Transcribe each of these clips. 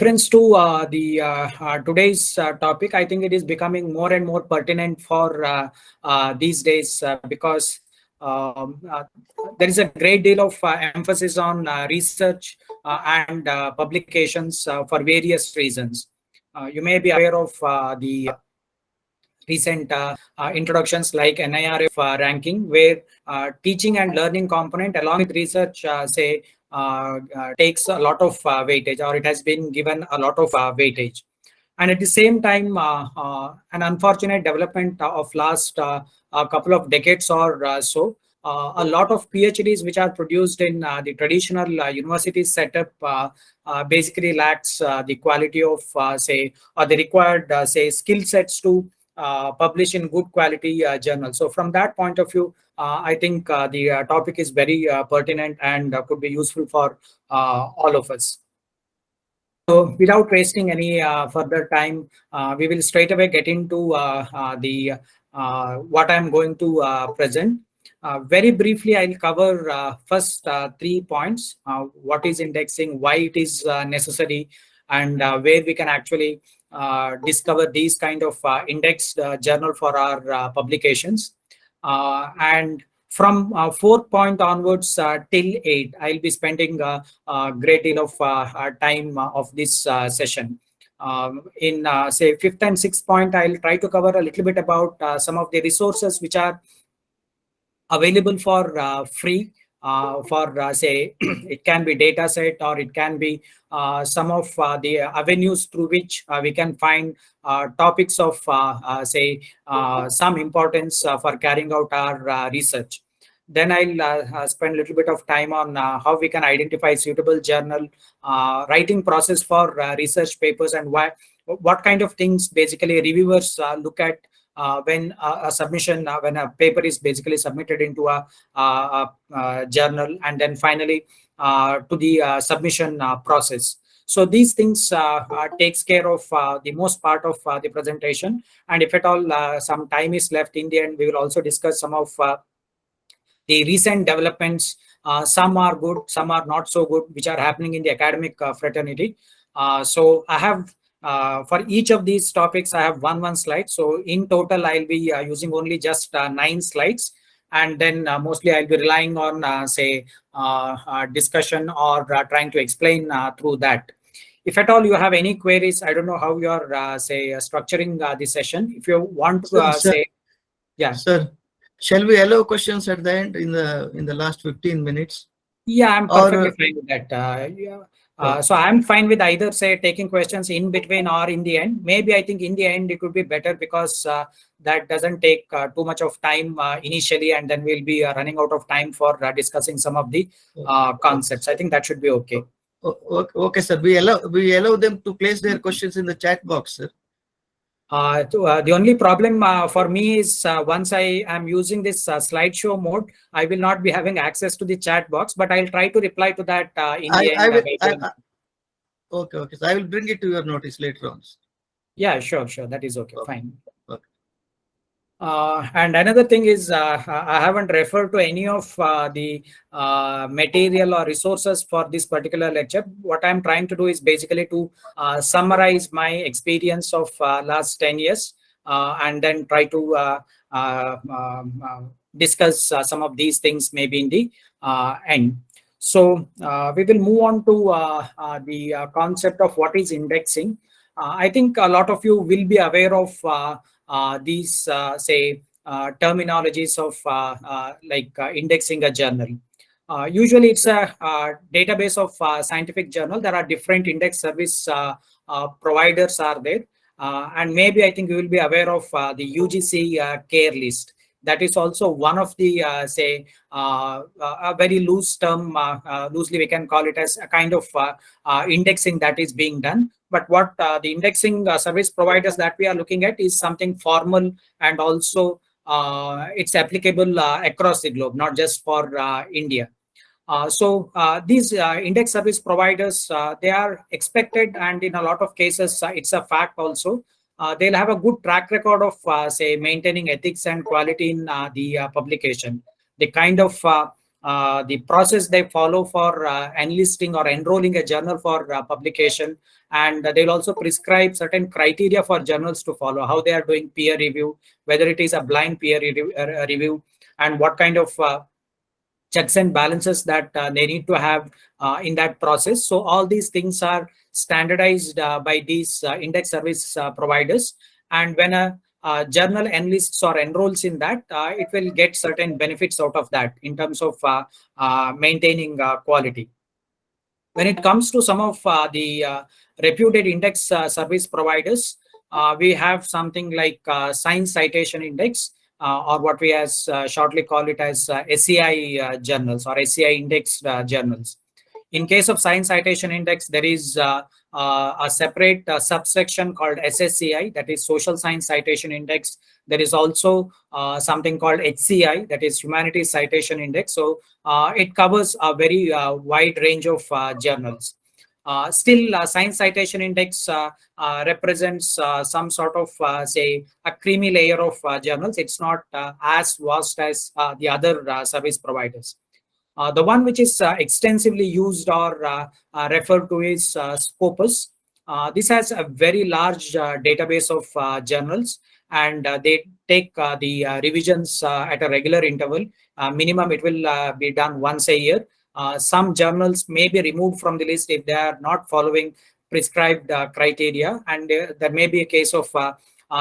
Reference to the today's topic, I think it is becoming more and more pertinent for these days because there is a great deal of emphasis on research and publications for various reasons. You may be aware of the recent introductions like NIRF ranking, where teaching and learning component along with research, takes a lot of weightage, or it has been given a lot of weightage. And at the same time, an unfortunate development of last a couple of decades or so, a lot of PhDs which are produced in the traditional university setup basically lacks the quality of, or the required, skill sets to publish in good quality journals. So from that point of view, I think the topic is very pertinent and could be useful for all of us. So without wasting any further time, we will straight away get into the what I'm going to present. Very briefly, I'll cover first 3 points: what is indexing, why it is necessary, and where we can actually discover these kind of indexed journal for our publications. And from 4th point onwards till 8, I'll be spending a great deal of time of this session. In say 5th and 6th point, I'll try to cover a little bit about some of the resources which are available for free for say it can be data set, or it can be some of the avenues through which we can find topics of some importance for carrying out our research. Then I'll spend a little bit of time on how we can identify suitable journal writing process for research papers, and what kind of things basically reviewers look at when a submission, when a paper is basically submitted into a journal, and then finally to the submission process. So these things takes care of the most part of the presentation. And if at all some time is left in the end, we will also discuss some of the recent developments. Some are good, some are not so good, which are happening in the academic fraternity. So I have for each of these topics, I have one slide. So in total, I'll be using only just 9 slides. And then mostly I'll be relying on, discussion or trying to explain through that. If at all you have any queries, I don't know how you are, structuring the session. If you want to Sir, yeah. Sir, shall we allow questions at the end in the last 15 minutes? Yeah, I'm perfectly fine with that. Yeah. So I'm fine with either, say, taking questions in between or in the end. Maybe I think in the end it would be better, because that doesn't take too much of time initially, and then we'll be running out of time for discussing some of the concepts. I think that should be okay. Okay, sir. We allow them to place their questions in the chat box, sir. The only problem for me is once I am using this slideshow mode, I will not be having access to the chat box, but I'll try to reply to that in the end. Okay. So I will bring it to your notice later on. Yeah, sure. That is okay. Fine. Okay. And another thing is, I haven't referred to any of the material or resources for this particular lecture. What I'm trying to do is basically to summarize my experience of last 10 years and then try to discuss some of these things maybe in the end. So we will move on to the concept of what is indexing. I think a lot of you will be aware of these terminologies of indexing a journal. Usually it's a database of scientific journal. There are different index service providers are there. And maybe I think you will be aware of the UGC care list. That is also one of the, a very loose term, loosely we can call it as a kind of indexing that is being done. But what the indexing service providers that we are looking at is something formal, and also it's applicable across the globe, not just for India. So these index service providers, they are expected, and in a lot of cases, it's a fact also. They'll have a good track record of, maintaining ethics and quality in the publication. The kind of the process they follow for enlisting or enrolling a journal for publication, and they'll also prescribe certain criteria for journals to follow, how they are doing peer review, whether it is a blind peer review, and what kind of checks and balances that they need to have in that process. So all these things are standardized by these index service providers. And when a journal enlists or enrolls in that, it will get certain benefits out of that in terms of maintaining quality. When it comes to some of the reputed index service providers, we have something like Science Citation Index, or what we as shortly call it as SCI journals or SCI indexed journals. In case of Science Citation Index, there is a separate subsection called SSCI, that is Social Science Citation Index. There is also something called HCI, that is Humanities Citation Index. So it covers a very wide range of journals. Still, Science Citation Index represents some sort of, say, a creamy layer of journals. It's not as vast as the other service providers. The one which is extensively used or referred to is Scopus. This has a very large database of journals, and they take the revisions at a regular interval. Minimum, it will be done once a year. Some journals may be removed from the list if they are not following prescribed criteria, and there may be a case of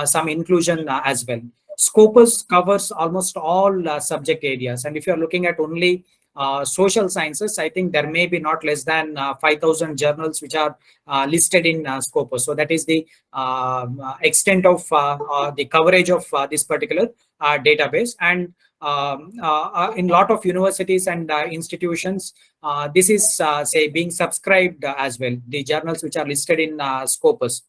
some inclusion as well. Scopus covers almost all subject areas, and if you are looking at only social sciences, I think there may be not less than 5,000 journals which are listed in Scopus. So that is the extent of the coverage of this particular database. And in a lot of universities and institutions, this is, say, being subscribed as well, the journals which are listed in Scopus.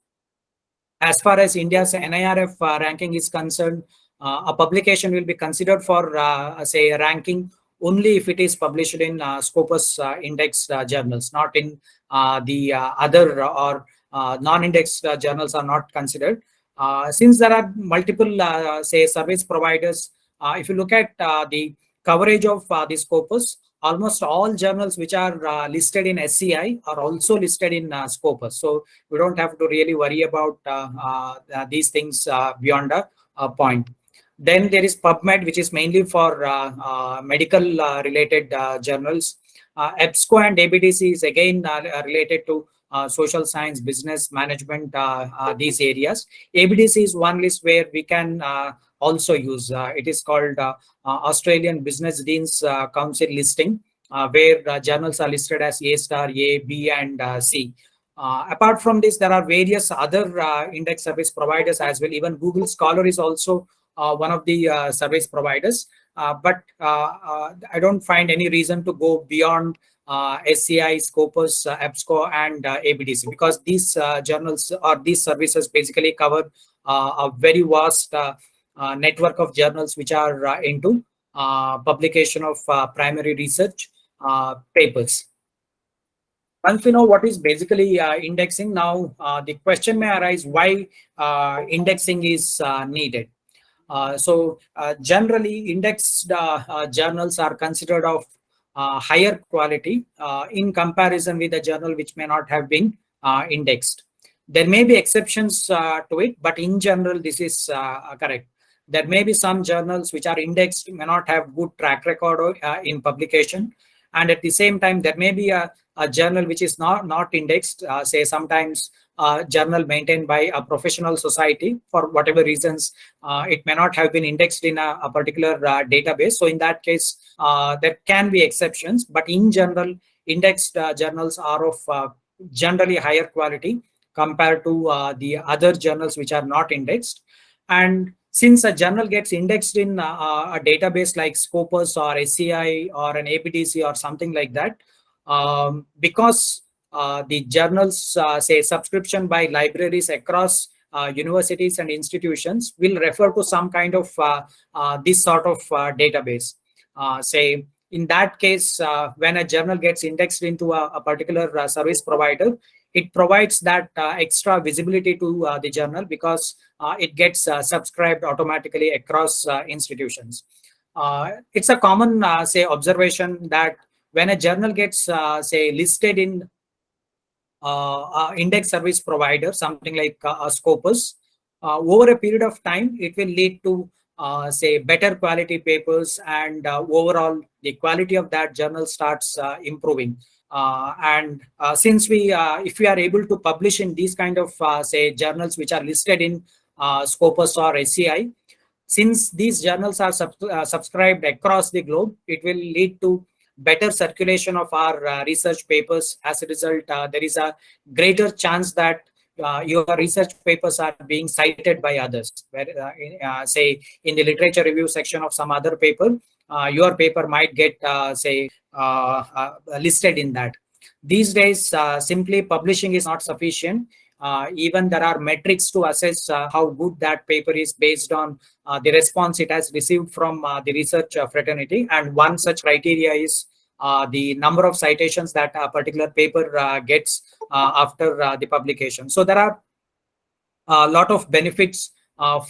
As far as India's NIRF ranking is concerned, a publication will be considered for, say, ranking only if it is published in Scopus indexed journals, not in the other or non-indexed journals are not considered. Since there are multiple, say, service providers, if you look at the coverage of the Scopus, almost all journals which are listed in SCI are also listed in Scopus. So we don't have to really worry about these things beyond a point. Then there is PubMed, which is mainly for medical related journals. EBSCO and ABDC is again related to social science, business management, these areas. ABDC is one list where we can also use. It is called Australian Business Deans Council listing, where journals are listed as A star, A, B, and C. Apart from this, there are various other index service providers as well. Even Google Scholar is also one of the service providers, but I don't find any reason to go beyond SCI, Scopus, EBSCO, and ABDC, because these journals or these services basically cover a very vast network of journals which are into publication of primary research papers. Once we know what is basically indexing, now the question may arise why indexing is needed. Generally, indexed journals are considered of higher quality in comparison with a journal which may not have been indexed. There may be exceptions to it, but in general, this is correct. There may be some journals which are indexed may not have good track record in publication, and at the same time, there may be a journal which is not indexed. Say sometimes journal maintained by a professional society, for whatever reasons, it may not have been indexed in a particular database. So in that case, there can be exceptions, but in general, indexed journals are of generally higher quality compared to the other journals which are not indexed. And since a journal gets indexed in a database like Scopus or SCI or an APTC or something like that, because the journals, say, subscription by libraries across universities and institutions will refer to some kind of this sort of database. Say, in that case, when a journal gets indexed into a particular service provider, it provides that extra visibility to the journal because it gets subscribed automatically across institutions. It's a common, say, observation that when a journal gets, say, listed in index service provider, something like a Scopus, over a period of time, it will lead to, say, better quality papers, and overall, the quality of that journal starts improving. And since if we are able to publish in these kind of, say, journals which are listed in Scopus or SCI, since these journals are subscribed across the globe, it will lead to better circulation of our research papers. As a result, there is a greater chance that your research papers are being cited by others. Where, say, in the literature review section of some other paper, your paper might get, say, listed in that. These days, simply publishing is not sufficient. Even there are metrics to assess how good that paper is based on the response it has received from the research fraternity. And one such criteria is the number of citations that a particular paper gets after the publication. So there are a lot of benefits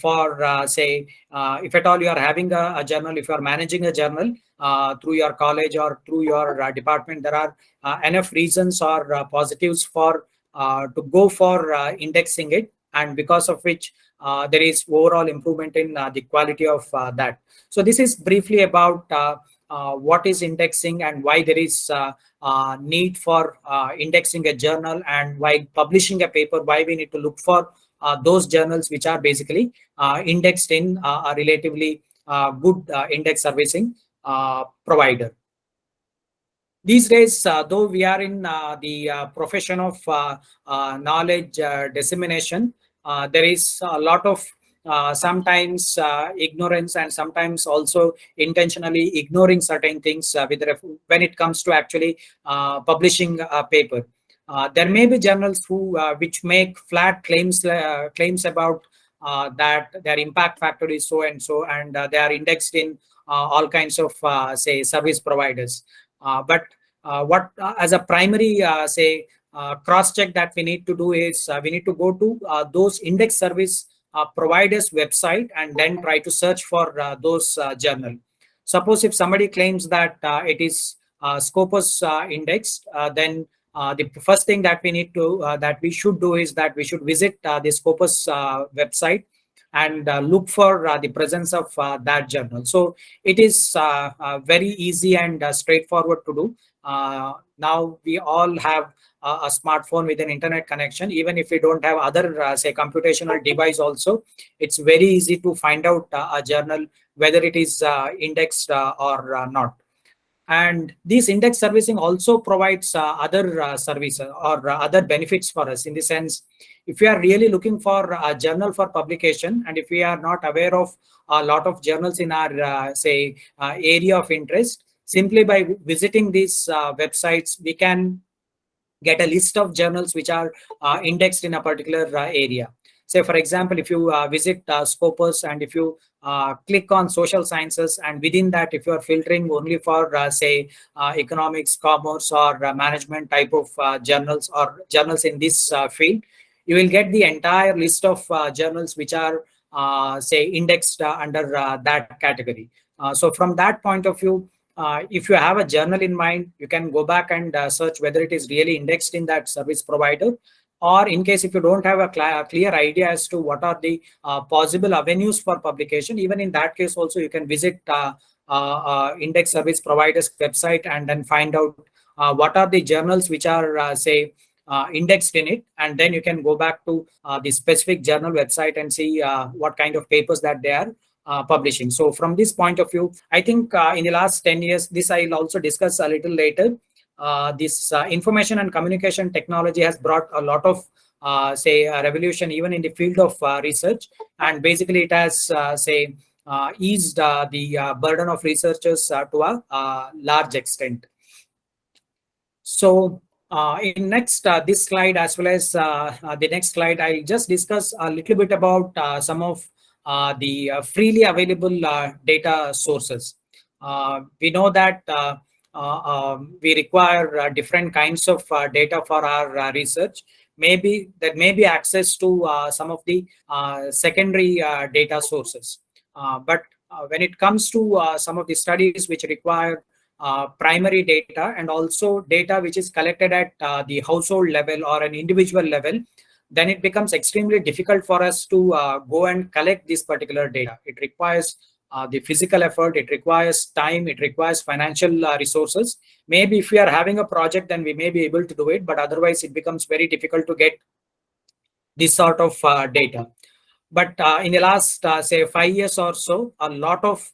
for, say, if at all you are having a journal, if you are managing a journal through your college or through your department, there are enough reasons or positives for to go for indexing it, and because of which there is overall improvement in the quality of that. So this is briefly about what is indexing and why there is need for indexing a journal, and while publishing a paper, why we need to look for those journals which are basically indexed in a relatively good index servicing provider. These days, though we are in the profession of knowledge dissemination, there is a lot of sometimes ignorance, and sometimes also intentionally ignoring certain things when it comes to actually publishing a paper. There may be journals who which make flat claims about that their impact factor is so and so, and they are indexed in all kinds of, say, service providers. But what as a primary, say, cross check that we need to do is we need to go to those index service providers website, and then try to search for those journal. Suppose if somebody claims that it is Scopus indexed, then the first thing that we need to that we should do is that we should visit the Scopus website, and look for the presence of that journal. So it is very easy and straightforward to do. Now we all have a smartphone with an internet connection. Even if we don't have other, say, computational device also, it's very easy to find out a journal, whether it is indexed or not. And this index servicing also provides other services or other benefits for us, in the sense, if we are really looking for a journal for publication, and if we are not aware of a lot of journals in our, say, area of interest, simply by visiting these websites, we can get a list of journals which are indexed in a particular area. Say, for example, if you visit Scopus, and if you click on social sciences, and within that, if you are filtering only for, say, economics, commerce, or management type of journals, or journals in this field, you will get the entire list of journals which are, say, indexed under that category. So from that point of view, if you have a journal in mind, you can go back and search whether it is really indexed in that service provider. Or in case if you don't have a clear idea as to what are the possible avenues for publication, even in that case also, you can visit index service providers website, and then find out what are the journals which are, say, indexed in it, and then you can go back to the specific journal website and see what kind of papers that they are publishing. So from this point of view, I think in the last 10 years, this I'll also discuss a little later. This information and communication technology has brought a lot of, say, revolution even in the field of research. And basically it has, say, eased the burden of researchers to a large extent. So in next, this slide, as well as the next slide, I'll just discuss a little bit about some of the freely available data sources. We know that we require different kinds of data for our research. Maybe there may be access to some of the secondary data sources. But when it comes to some of the studies which require primary data and also data which is collected at the household level or an individual level, then it becomes extremely difficult for us to go and collect this particular data. It requires the physical effort, it requires time, it requires financial resources. Maybe if we are having a project, then we may be able to do it, but otherwise it becomes very difficult to get this sort of data. But in the last, say, 5 years or so, a lot of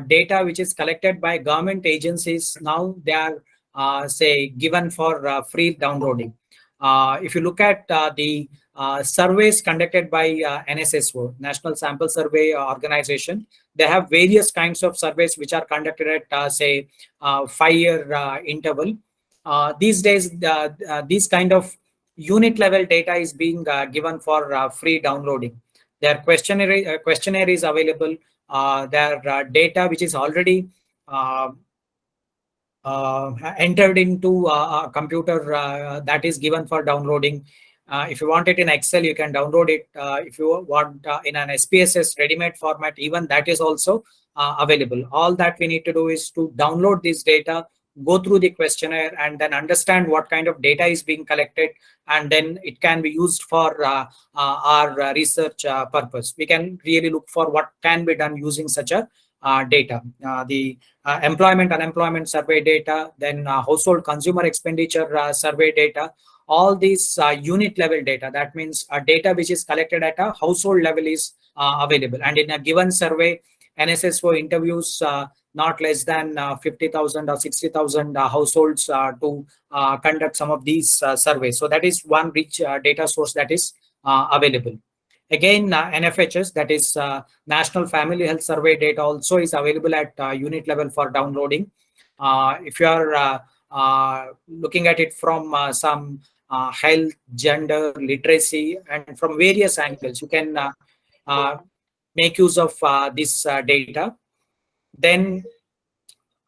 data which is collected by government agencies, now they are, say, given for free downloading. If you look at the surveys conducted by NSSO, National Sample Survey Organization, they have various kinds of surveys which are conducted at, say, 5-year interval. These days, these kind of unit level data is being given for free downloading. Their questionnaire is available. Their data, which is already uh, entered into a computer, that is given for downloading. If you want it in Excel, you can download it. If you want in an SPSS ready-made format, even that is also available. All that we need to do is to download this data, go through the questionnaire, and then understand what kind of data is being collected, and then it can be used for our research purpose. We can really look for what can be done using such a data. The employment, unemployment survey data, then household consumer expenditure survey data, all these unit level data. That means data which is collected at a household level is available. And in a given survey, NSSO interviews not less than 50,000 or 60,000 households to conduct some of these surveys. So that is one rich data source that is available. Again, NFHS, that is National Family Health Survey data, also is available at unit level for downloading. If you are looking at it from some health, gender, literacy, and from various angles, you can uh, make use of this data. Then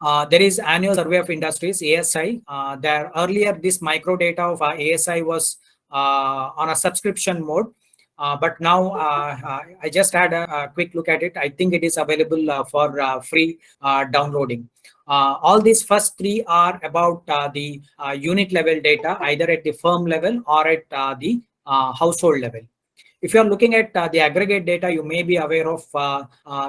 there is annual survey of industries, ASI. There earlier this micro data of ASI was on a subscription mode, but now I just had a quick look at it. I think it is available for free downloading. All these first three are about the unit level data, either at the firm level or at the household level. If you're looking at the aggregate data, you may be aware of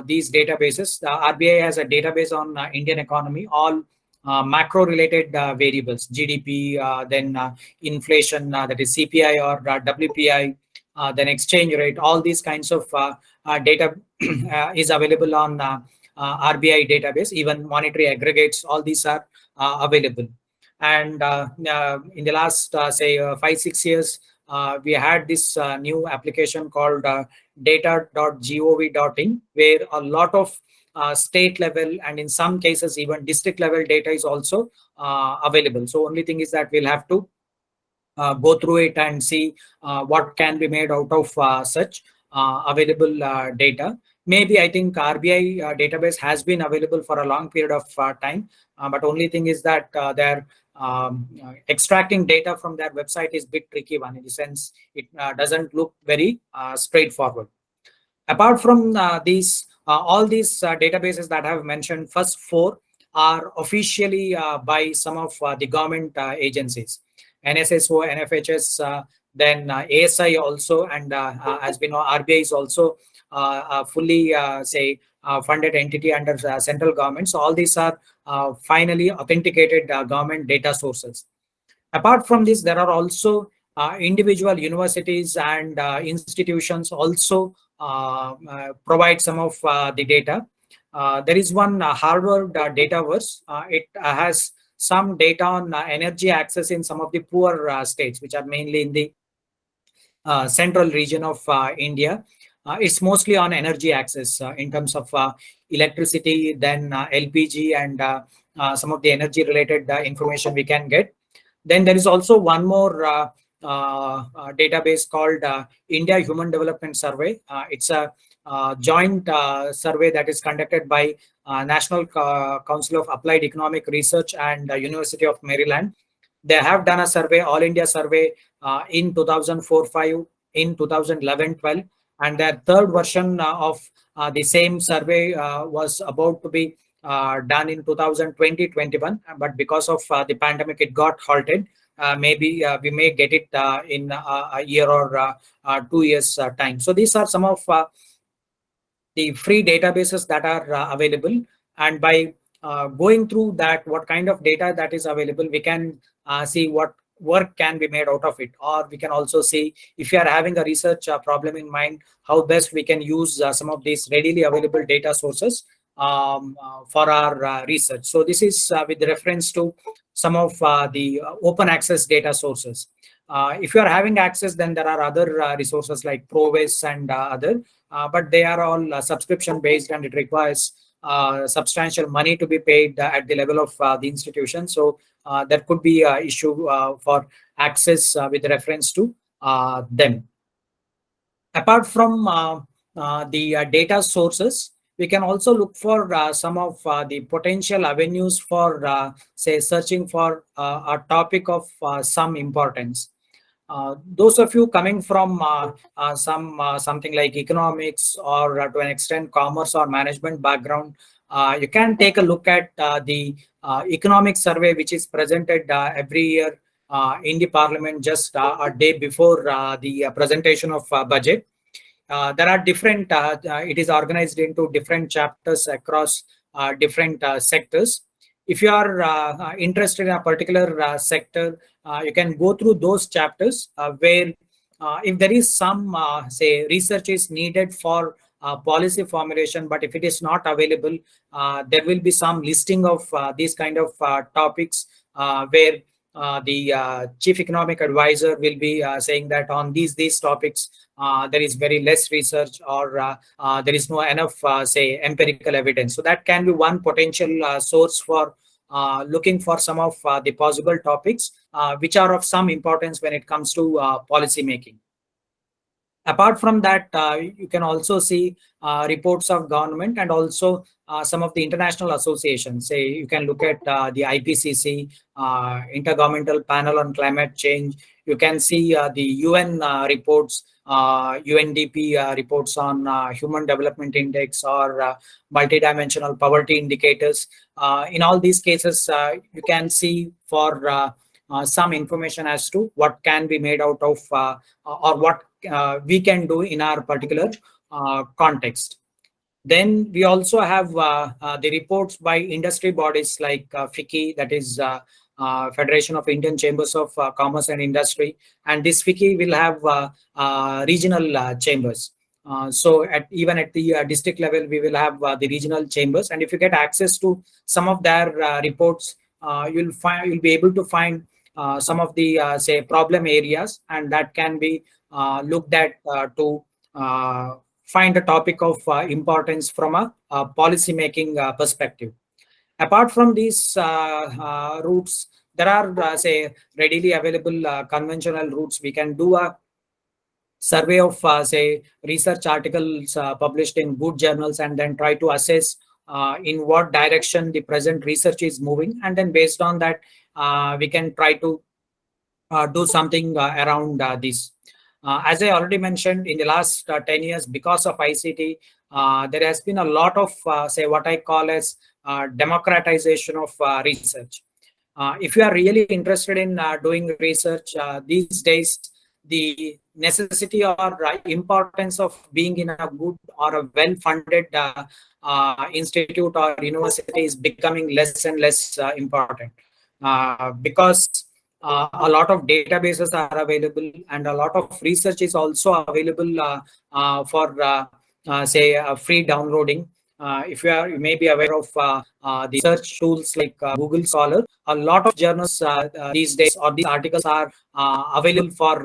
these databases. RBI has a database on Indian economy, all macro-related variables, GDP, then inflation, that is CPI or WPI, then exchange rate, all these kinds of data is available on RBI database. Even monetary aggregates, all these are available. And in the last, say, 5-6 years, we had this new application called data.gov.in, where a lot of state level and in some cases even district level data is also available. So only thing is that we'll have to go through it and see what can be made out of such available data. Maybe I think RBI database has been available for a long period of time, but only thing is that they're extracting data from their website is a bit tricky one, in the sense it doesn't look very straightforward. Apart from these, all these databases that I have mentioned, first four are officially by some of the government agencies, NSSO, NFHS, then ASI also, and as we know, RBI is also fully, say, funded entity under central government. So all these are finally authenticated government data sources. Apart from this, there are also individual universities and institutions also provide some of the data. There is one Harvard Dataverse. It has some data on energy access in some of the poor states, which are mainly in the central region of India. It's mostly on energy access in terms of electricity, then LPG, and some of the energy related information we can get. Then there is also one more database called India Human Development Survey. It's a joint survey that is conducted by National Council of Applied Economic Research and University of Maryland. They have done a survey, All India survey, in 2004-5, in 2011-12. and their third version of the same survey was about to be done in 2020-21, but because of the pandemic, it got halted. Maybe we may get it in a year or 2 years time. So these are some of the free databases that are available, and by going through that, what kind of data that is available, we can see what work can be made out of it, or we can also see, if you are having a research problem in mind, how best we can use some of these readily available data sources for our research. So this is with reference to some of the open access data sources. If you are having access, then there are other resources like Provis and other, but they are all subscription based, and it requires substantial money to be paid at the level of the institution. So there could be an issue for access with reference to them. Apart from the data sources, we can also look for some of the potential avenues for, say, searching for a topic of some importance. Those of you coming from something like economics, or to an extent commerce or management background, you can take a look at the economic survey, which is presented every year in the parliament, just a day before the presentation of budget. There are different, it is organized into different chapters across different sectors. If you are interested in a particular sector, you can go through those chapters where if there is some, say, research is needed for policy formulation, but if it is not available, there will be some listing of these kind of topics where the chief economic advisor will be saying that on these topics there is very less research, or there is no enough say empirical evidence. So that can be one potential source for looking for some of the possible topics which are of some importance when it comes to policy making. Apart from that, you can also see reports of government, and also some of the international associations. Say you can look at the IPCC, Intergovernmental Panel on Climate Change. You can see the UN reports, UNDP reports on Human Development Index, or multidimensional poverty indicators. In all these cases, you can see for some information as to what can be made out of, or what we can do in our particular context. Then we also have the reports by industry bodies like FICCI, that is Federation of Indian Chambers of Commerce and Industry, and this FICCI will have regional chambers. So even at the district level, we will have the regional chambers, and if you get access to some of their reports, you'll be able to find some of the say problem areas, and that can be looked at to find a topic of importance from a policy making perspective. Apart from these routes, there are say readily available conventional routes. We can do a survey of say research articles published in good journals, and then try to assess in what direction the present research is moving, and then based on that we can try to do something around this. As I already mentioned, in the last 10 years, because of ICT, there has been a lot of, say, what I call as democratization of research. If you are really interested in doing research these days, the necessity or importance of being in a good or a well-funded institute or university is becoming less and less important, because a lot of databases are available, and a lot of research is also available for say free downloading. If you may be aware of the search tools like Google Scholar, a lot of journals these days, or these articles are available for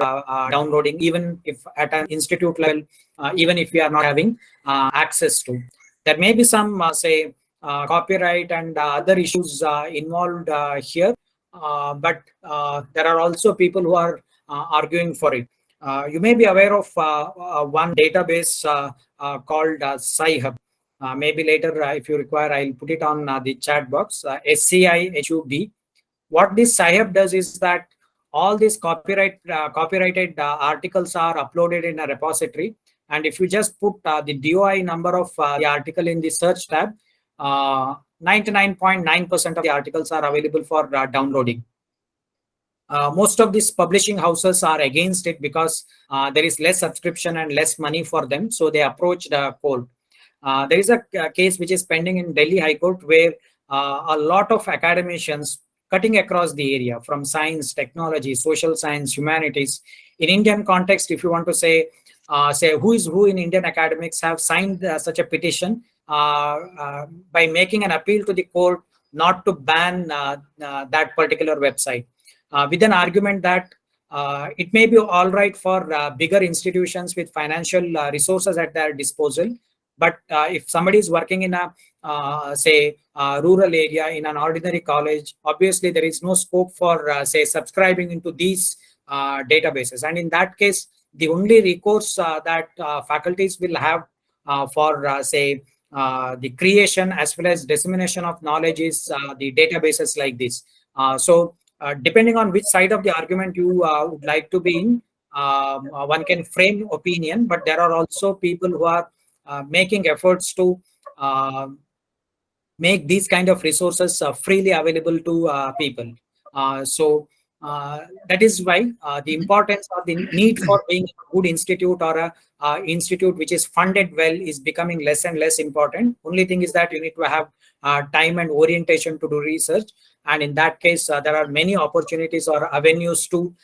downloading, even if at an institute level, even if we are not having access to. There may be some say copyright and other issues involved here, but there are also people who are arguing for it. You may be aware of one database called Sci-Hub. Maybe later, if you require, I'll put it on the chat box. SCIHUB. What this Sci-Hub does is that all these copyrighted articles are uploaded in a repository, And if you just put the DOI number of the article in the search tab, 99.9% of the articles are available for downloading. Most of these publishing houses are against it because there is less subscription and less money for them. So they approached court. There is a case which is pending in Delhi High Court where a lot of academicians cutting across the area from science, technology, social science, humanities. In Indian context, if you want to say who is who in Indian academics have signed such a petition by making an appeal to the court not to ban that particular website. With an argument that it may be all right for bigger institutions with financial resources at their disposal. But if somebody is working in a, rural area in an ordinary college, obviously there is no scope for, subscribing into these databases. And in that case, the only recourse that faculties will have for, the creation as well as dissemination of knowledge is the databases like this. Depending on which side of the argument you would like to be in, one can frame opinion, but there are also people who are making efforts to make these kind of resources freely available to people. That is why the importance or the need for being a good institute or a institute which is funded well is becoming less and less important. Only thing is that you need to have time and orientation to do research. And in that case, there are many opportunities or avenues to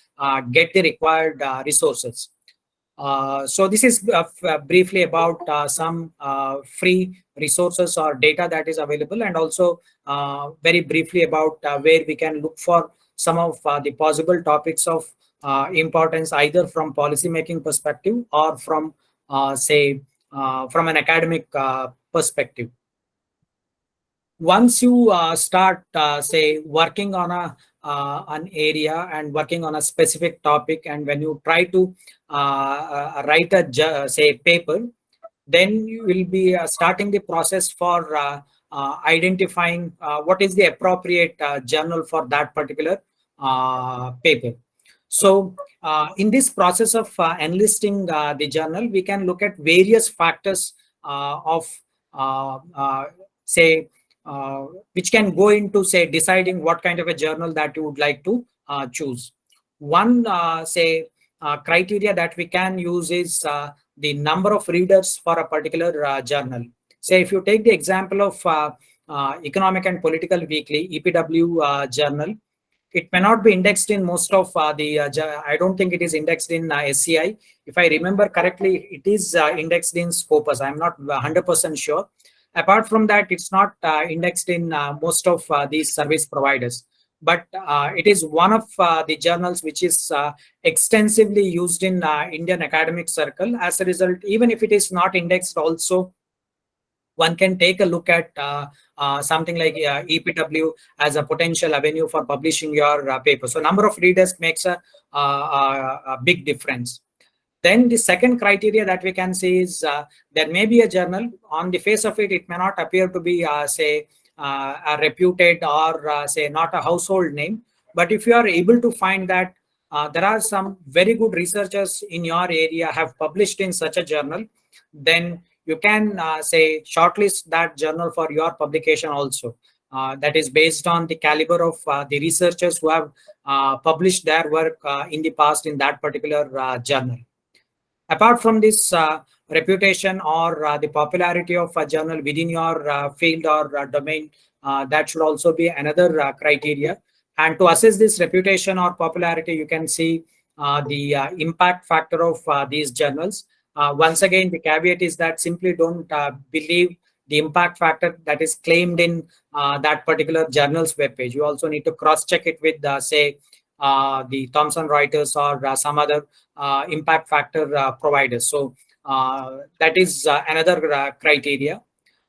get the required resources. So this is briefly about some free resources or data that is available, and also very briefly about where we can look for some of the possible topics of importance, either from policy making perspective or from, from an academic perspective. Once you start, working on an area and working on a specific topic, and when you try to write a paper, then you will be starting the process for identifying what is the appropriate journal for that particular paper. So in this process of enlisting the journal, we can look at various factors of which can go into deciding what kind of a journal that you would like to choose. One criteria that we can use is the number of readers for a particular journal. Say if you take the example of Economic and Political Weekly, EPW journal, it may not be indexed in most of I don't think it is indexed in SCI. If I remember correctly, it is indexed in Scopus. I'm not 100% sure. Apart from that, it's not indexed in most of these service providers. But it is one of the journals which is extensively used in Indian academic circle. As a result, even if it is not indexed also, one can take a look at something like EPW as a potential avenue for publishing your paper. So number of readers makes a big difference. Then the second criteria that we can see is there may be a journal. On the face of it, it may not appear to be, a reputed or not a household name. But if you are able to find that there are some very good researchers in your area have published in such a journal, then you can shortlist that journal for your publication also. That is based on the caliber of the researchers who have published their work in the past in that particular journal. Apart from this reputation or the popularity of a journal within your field or domain, that should also be another criteria. And to assess this reputation or popularity, you can see the impact factor of these journals. Once again, the caveat is that simply don't believe the impact factor that is claimed in that particular journal's webpage. You also need to cross-check it with, the Thomson Reuters or some other impact factor providers. So that is another criteria.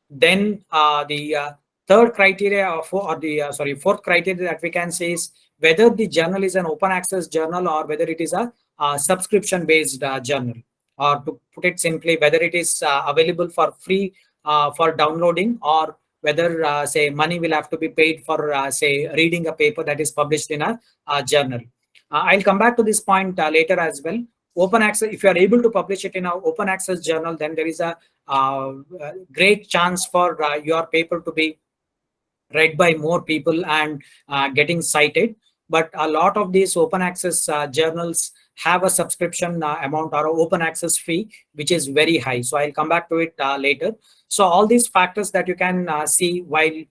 Then the third criteria or the fourth criteria that we can say is whether the journal is an open access journal or whether it is a subscription based journal, or to put it simply, whether it is available for free for downloading, or whether money will have to be paid for reading a paper that is published in a journal. I'll come back to this point later as well. open access, if you are able to publish it in an open access journal, then there is a great chance for your paper to be read by more people and getting cited. But a lot of these open access journals have a subscription amount or an open access fee, which is very high. So I'll come back to it later. So all these factors that you can see while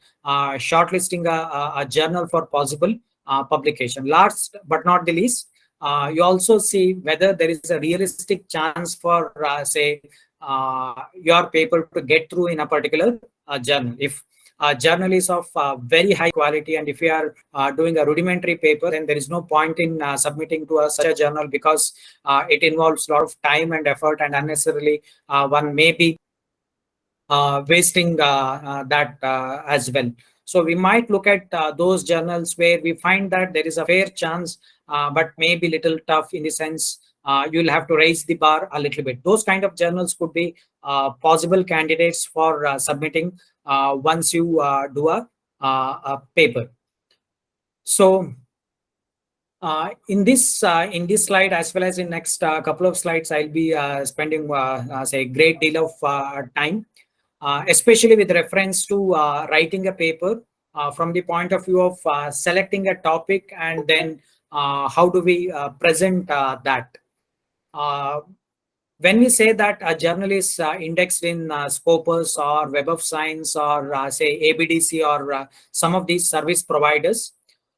shortlisting a journal for possible publication. Last but not the least, you also see whether there is a realistic chance for, say, your paper to get through in a particular journal. If journal is of very high quality, and if you are doing a rudimentary paper, then there is no point in submitting to such a journal, because it involves a lot of time and effort, and unnecessarily one may be wasting that as well. So we might look at those journals where we find that there is a fair chance, but maybe little tough in the sense you'll have to raise the bar a little bit. Those kind of journals could be possible candidates for submitting once you do a paper. So in this slide, as well as in next couple of slides, I'll be spending say a great deal of time, especially with reference to writing a paper from the point of view of selecting a topic, and then how do we present that. Uh, when we say that a journal is indexed in Scopus or Web of Science or say ABDC or some of these service providers,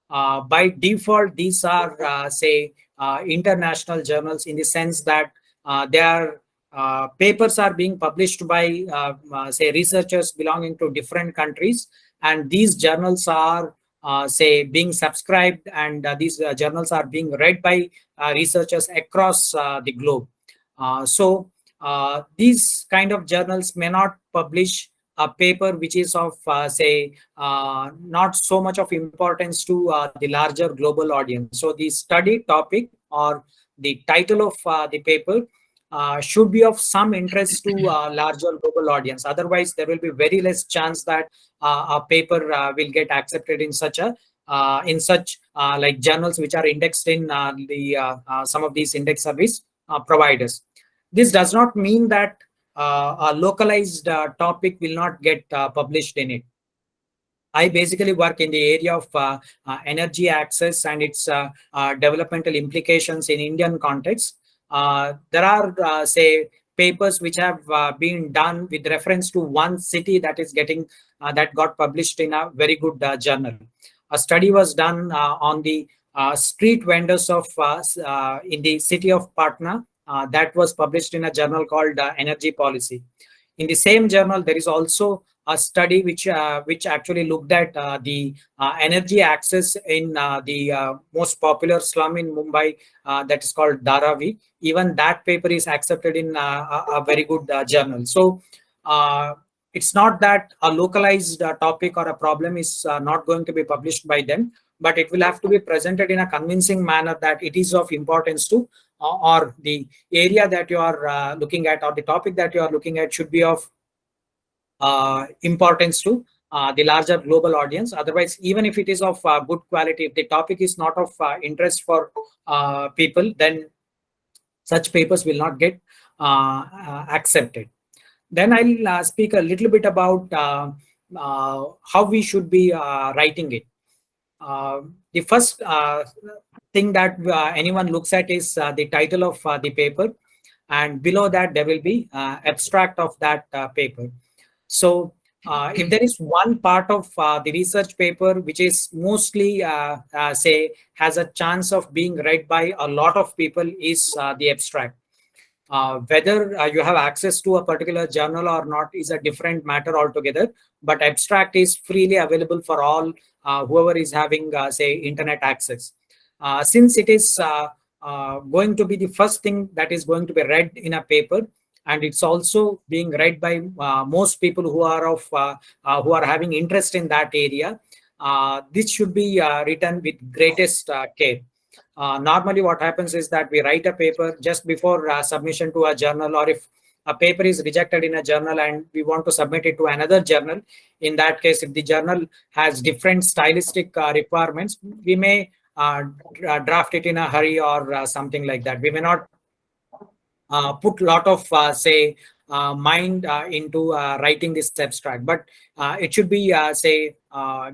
by default, these are say international journals, in the sense that their papers are being published by say researchers belonging to different countries, and these journals are say being subscribed, and these journals are being read by researchers across the globe. So these kind of journals may not publish a paper which is of say not so much of importance to the larger global audience. So the study topic or the title of the paper should be of some interest to larger global audience. Otherwise, there will be very less chance that a paper will get accepted in such a in such like journals which are indexed in the some of these index service providers. This does not mean that a localized topic will not get published in it. I basically work in the area of energy access and its developmental implications in Indian context. There are, say, papers which have been done with reference to one city that is getting that got published in a very good journal. A study was done on the street vendors of in the city of Patna. That was published in a journal called Energy Policy. In the same journal, there is also a study which actually looked at the energy access in the most popular slum in Mumbai, that is called Dharavi. Even that paper is accepted in a very good journal. So it's not that a localized topic or a problem is not going to be published by them, but it will have to be presented in a convincing manner that it is of importance to or the area that you are looking at, or the topic that you are looking at should be of importance to the larger global audience. Otherwise, even if it is of good quality, if the topic is not of interest for people, then such papers will not get accepted. Then I'll speak a little bit about how we should be writing it. The first thing that anyone looks at is the title of the paper, and below that there will be abstract of that paper. So if there is one part of the research paper which is mostly say has a chance of being read by a lot of people, is the abstract. Whether you have access to a particular journal or not is a different matter altogether, but abstract is freely available for all whoever is having say internet access. Since it is going to be the first thing that is going to be read in a paper, and it's also being read by most people who are having interest in that area, this should be written with greatest care. Normally what happens is that we write a paper just before submission to a journal, or if a paper is rejected in a journal and we want to submit it to another journal, in that case, if the journal has different stylistic requirements, we may draft it in a hurry or something like that. We may not put a lot of say mind into writing this abstract, but it should be say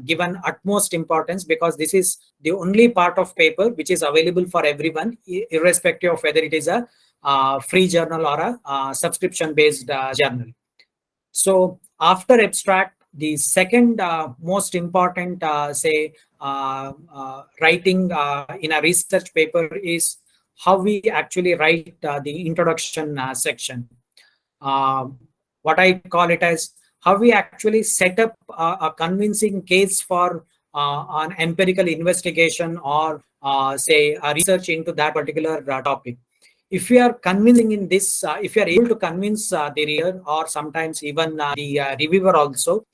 given utmost importance, because this is the only part of paper which is available for everyone, irrespective of whether it is a free journal or a subscription based journal. So after abstract, the second most important say writing in a research paper is how we actually write the introduction section. Uh, what I call it as how we actually set up a convincing case for an empirical investigation, or say a research into that particular topic. If we are convincing in this, if you are able to convince the reader, or sometimes even the reviewer also,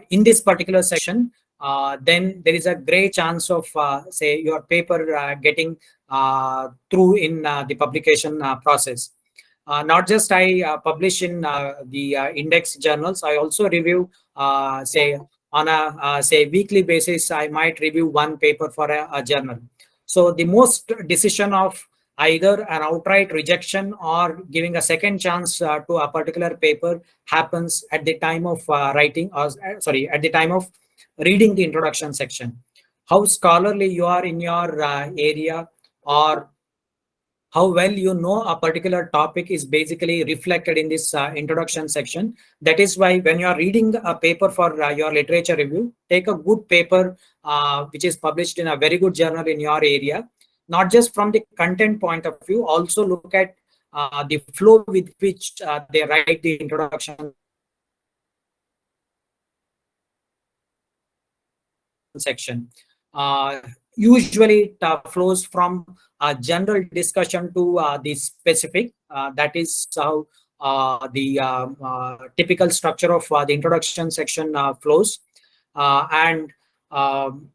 in this particular section, then there is a great chance of say your paper getting through in the publication process. Not just I publish in the index journals, I also review, say on a say weekly basis, I might review one paper for a journal. So the most decision of either an outright rejection or giving a second chance to a particular paper happens at the time of writing, or sorry, at the time of reading the introduction section. How scholarly you are in your area, or how well you know a particular topic, is basically reflected in this introduction section. That is why when you are reading a paper for your literature review, take a good paper which is published in a very good journal in your area, not just from the content point of view, also look at the flow with which they write the introduction section. Usually it flows from a general discussion to the specific. That is how the typical structure of the introduction section flows. And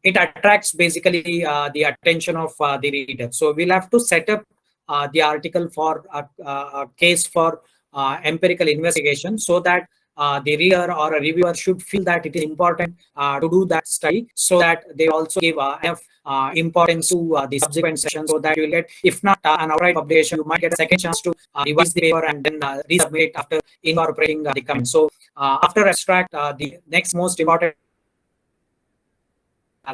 it attracts basically the attention of the reader. So we'll have to set up the article for a case for empirical investigation, so that the reader or a reviewer should feel that it is important to do that study, so that they also give enough importance to the subsequent sessions, so that you will get, if not an outright publication, you might get a second chance to revise the paper and then resubmit it after incorporating the comments. So after abstract, the next most important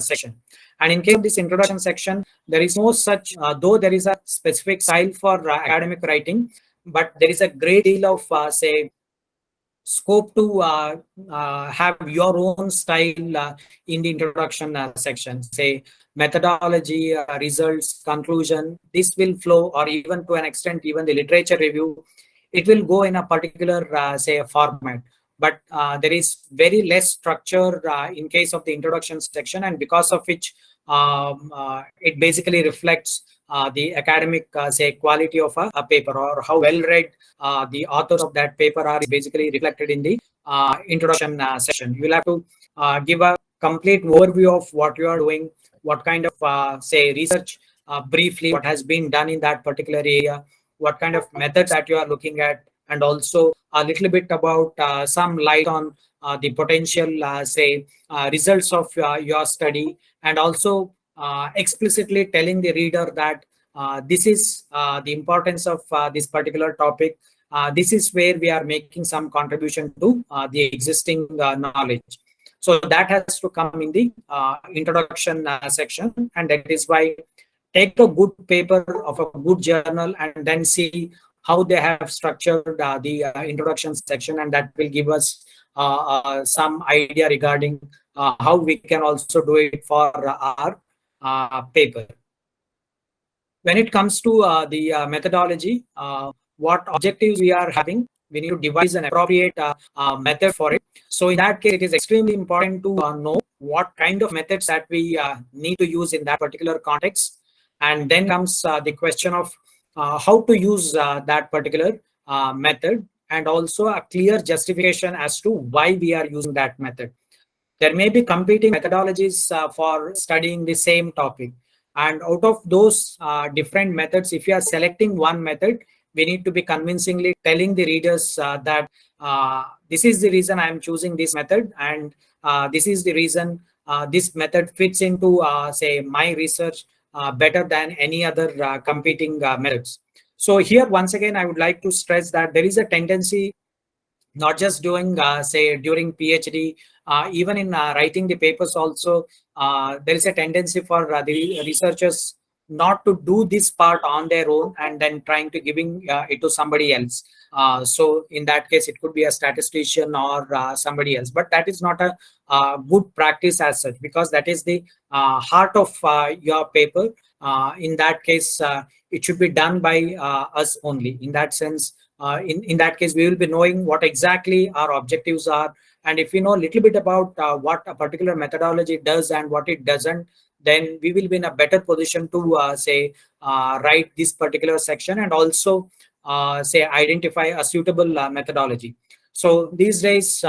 section. And in case of this introduction section, there is no such, though there is a specific style for academic writing, but there is a great deal of say scope to have your own style in the introduction section. Say methodology, results, conclusion, this will flow, or even to an extent even the literature review, it will go in a particular say format. But there is very less structure in case of the introduction section, and because of which it basically reflects the academic say quality of a paper, or how well read the authors of that paper are, is basically reflected in the introduction section. You will have to give a complete overview of what you are doing, what kind of say research, briefly what has been done in that particular area, what kind of methods that you are looking at, and also a little bit about some light on the potential say results of your study, and also explicitly telling the reader that this is the importance of this particular topic. This is where we are making some contribution to the existing knowledge. So that has to come in the introduction section, and that is why take a good paper of a good journal and then see how they have structured the introduction section, and that will give us some idea regarding how we can also do it for our paper. When it comes to the methodology, what objectives we are having, we need to devise an appropriate method for it. So in that case, it is extremely important to know what kind of methods that we need to use in that particular context. And then comes the question of how to use that particular method, and also a clear justification as to why we are using that method. There may be competing methodologies for studying the same topic. And out of those different methods, if you are selecting one method, we need to be convincingly telling the readers that this is the reason I am choosing this method, and this is the reason this method fits into, say, my research better than any other competing methods. So here, once again, I would like to stress that there is a tendency, not just doing say during PhD, even in writing the papers also, there is a tendency for the researchers not to do this part on their own and then trying to giving it to somebody else. So in that case, it could be a statistician or somebody else, but that is not a good practice as such, because that is the heart of your paper. In that case, it should be done by us only. In that sense, in that case, we will be knowing what exactly our objectives are. And if we know a little bit about what a particular methodology does and what it doesn't, then we will be in a better position to say write this particular section, and also say identify a suitable methodology. So these days,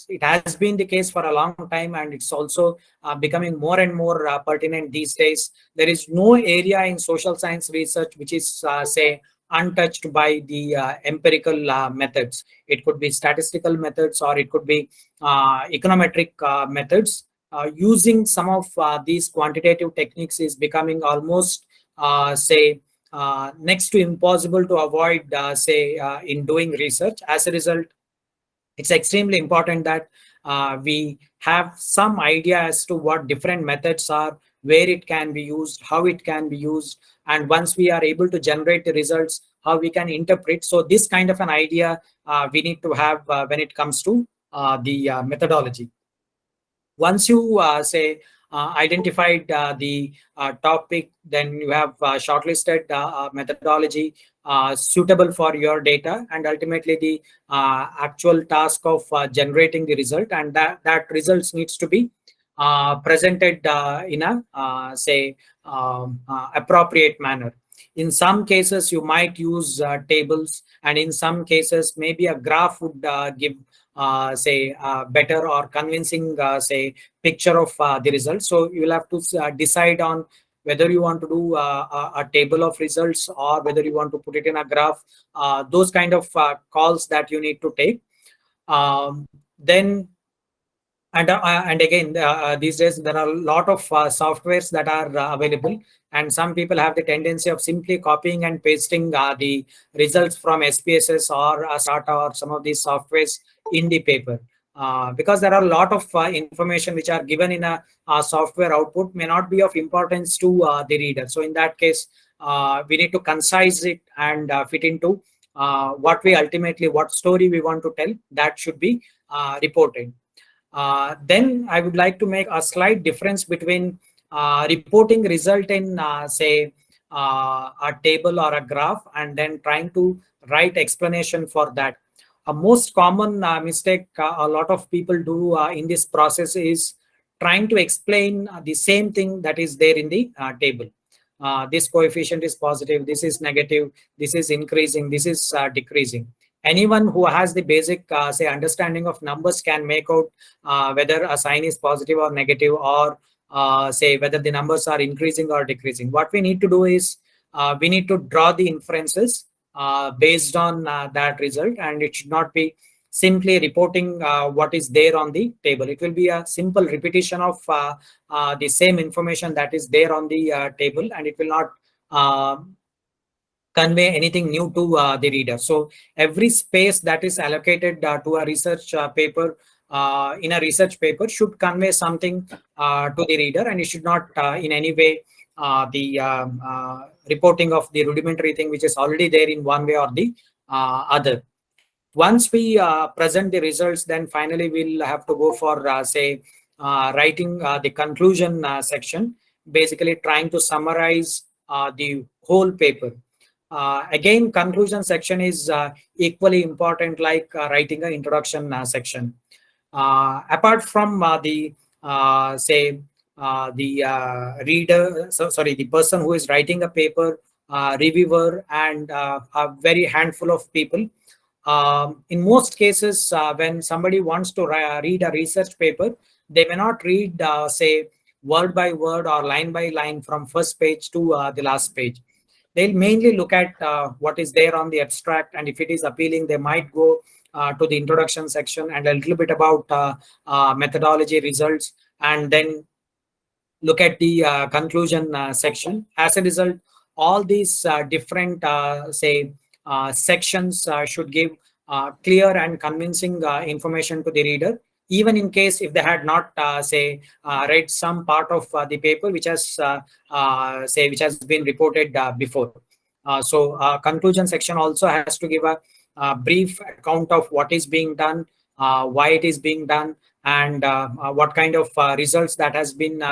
it has been the case for a long time, and it's also becoming more and more pertinent these days. There is no area in social science research which is, say, untouched by the empirical methods. It could be statistical methods, or it could be econometric methods. Using some of these quantitative techniques is becoming almost, say, next to impossible to avoid, say, in doing research. As a result, it's extremely important that we have some idea as to what different methods are, where it can be used, how it can be used, and once we are able to generate the results, how we can interpret. So this kind of an idea we need to have when it comes to the methodology. Once you say identified the topic, then you have shortlisted methodology suitable for your data, and ultimately the actual task of generating the result, and that results needs to be presented in a say appropriate manner. In some cases you might use tables, and in some cases maybe a graph would give say better or convincing say picture of the results. So you will have to decide on whether you want to do a table of results, or whether you want to put it in a graph. Those kind of calls that you need to take. Then and again, these days there are a lot of softwares that are available, and some people have the tendency of simply copying and pasting the results from SPSS or SATA or some of these softwares in the paper. Because there are a lot of information which are given in a software output may not be of importance to the reader. So in that case, we need to concise it and fit into what story we want to tell, that should be reported. Then I would like to make a slight difference between reporting result in, say, a table or a graph, and then trying to write explanation for that. A most common mistake a lot of people do in this process is trying to explain the same thing that is there in the table. This coefficient is positive, this is negative, this is increasing, this is decreasing. Anyone who has the basic say understanding of numbers can make out whether a sign is positive or negative, or say whether the numbers are increasing or decreasing. What we need to do is we need to draw the inferences based on that result, and it should not be simply reporting what is there on the table. It will be a simple repetition of the same information that is there on the table, and it will not convey anything new to the reader. So every space that is allocated to a research paper, in a research paper, should convey something to the reader, and it should not in any way the reporting of the rudimentary thing which is already there in one way or the other. Once we present the results, then finally we'll have to go for say writing the conclusion section, basically trying to summarize the whole paper. Again, conclusion section is equally important, like writing an introduction section. Apart from the say the reader, sorry, the person who is writing a paper, reviewer, and a very handful of people. In most cases, when somebody wants to read a research paper, they may not read, say, word by word or line by line from first page to the last page. They'll mainly look at what is there on the abstract, and if it is appealing, they might go to the introduction section and a little bit about methodology, results, and then look at the conclusion section. As a result, all these different say sections should give clear and convincing information to the reader, even in case if they had not say read some part of the paper which has say which has been reported before. So conclusion section also has to give a brief account of what is being done, why it is being done, and what kind of results that has been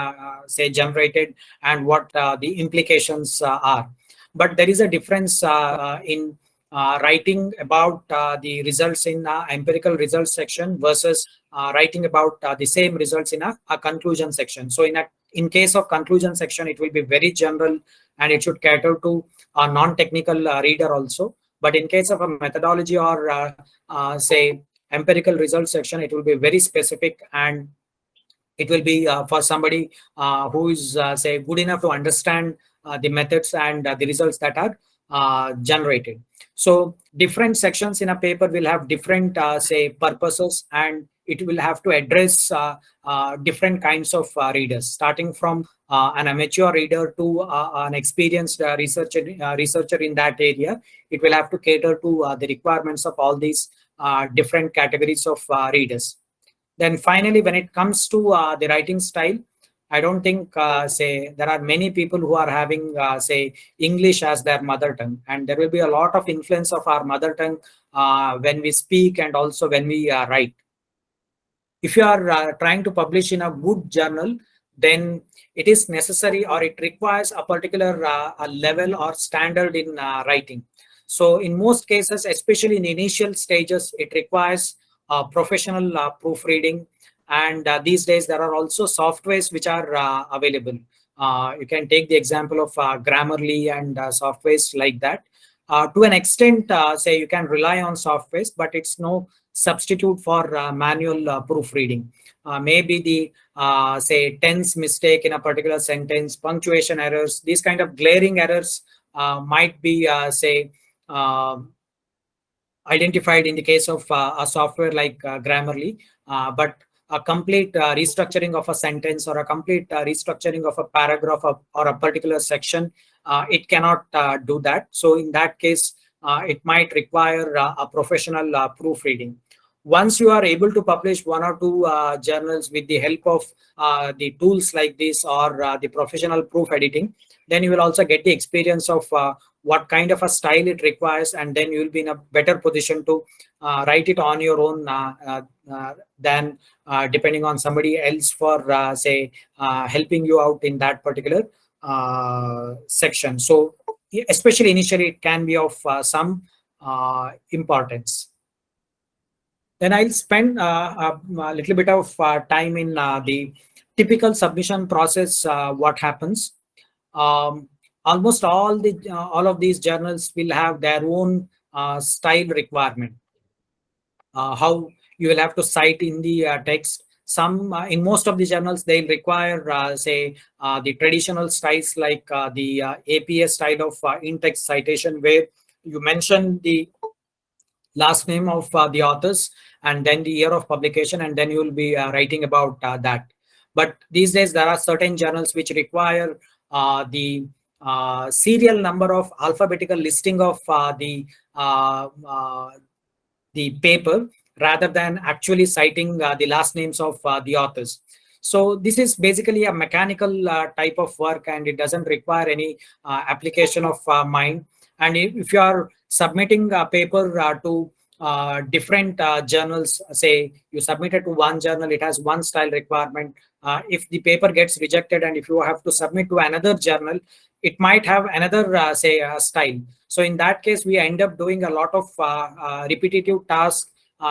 say generated, and what the implications are. But there is a difference in writing about the results in empirical results section versus writing about the same results in a conclusion section. So in case of conclusion section, it will be very general and it should cater to a non-technical reader also. But in case of a methodology or say empirical results section, it will be very specific, and it will be for somebody who is say good enough to understand the methods and the results that are generated. So different sections in a paper will have different say purposes, and it will have to address different kinds of readers, starting from an amateur reader to an experienced researcher in that area. It will have to cater to the requirements of all these different categories of readers. Then finally, when it comes to the writing style, I don't think, say, there are many people who are having, say, English as their mother tongue, and there will be a lot of influence of our mother tongue when we speak and also when we write. If you are trying to publish in a good journal, then it is necessary or it requires a particular a level or standard in writing. So in most cases, especially in initial stages, it requires professional proofreading. And these days, there are also softwares which are available. You can take the example of Grammarly and softwares like that. To an extent, say you can rely on softwares, but it's no substitute for manual proofreading. Maybe the say tense mistake in a particular sentence, punctuation errors, these kind of glaring errors might be say identified in the case of a software like Grammarly, but a complete restructuring of a sentence or a complete restructuring of a paragraph or a particular section, it cannot do that. So in that case, it might require a professional proofreading. Once you are able to publish one or two journals with the help of the tools like this or the professional proof editing, then you will also get the experience of what kind of a style it requires, and then you will be in a better position to write it on your own than depending on somebody else for say helping you out in that particular section. So especially initially, it can be of some importance. Then I'll spend a little bit of time in the typical submission process. What happens? Almost all of these journals will have their own style requirement. How you will have to cite in the text. Some in most of the journals they'll require say the traditional styles like the APS style of in-text citation, where you mention the last name of the authors and then the year of publication, and then you will be writing about that. But these days there are certain journals which require the serial number of alphabetical listing of uh, uh, the paper rather than actually citing the last names of the authors. So this is basically a mechanical type of work, and it doesn't require any application of mind. And if you are submitting a paper to different journals, say you submitted to one journal, it has one style requirement. If the paper gets rejected and if you have to submit to another journal, it might have another say style. So in that case, we end up doing a lot of repetitive tasks,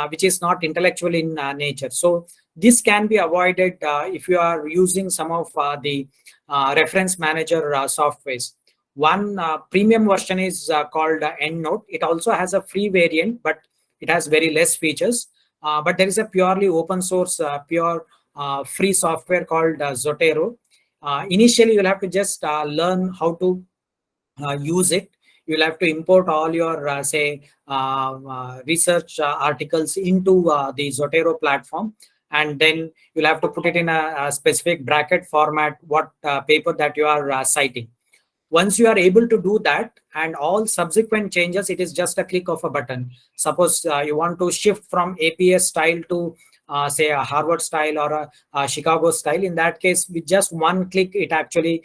which is not intellectual in nature. So this can be avoided if you are using some of the reference manager softwares. One premium version is called EndNote. It also has a free variant, but it has very less features. But there is a purely open source, pure free software called Zotero. Initially, you'll have to just learn how to use it. You'll have to import all your say research articles into the Zotero platform, and then you'll have to put it in a specific bracket format what paper that you are citing. Once you are able to do that, and all subsequent changes, it is just a click of a button. Suppose you want to shift from APS style to say a Harvard style or a Chicago style. In that case, with just one click, it actually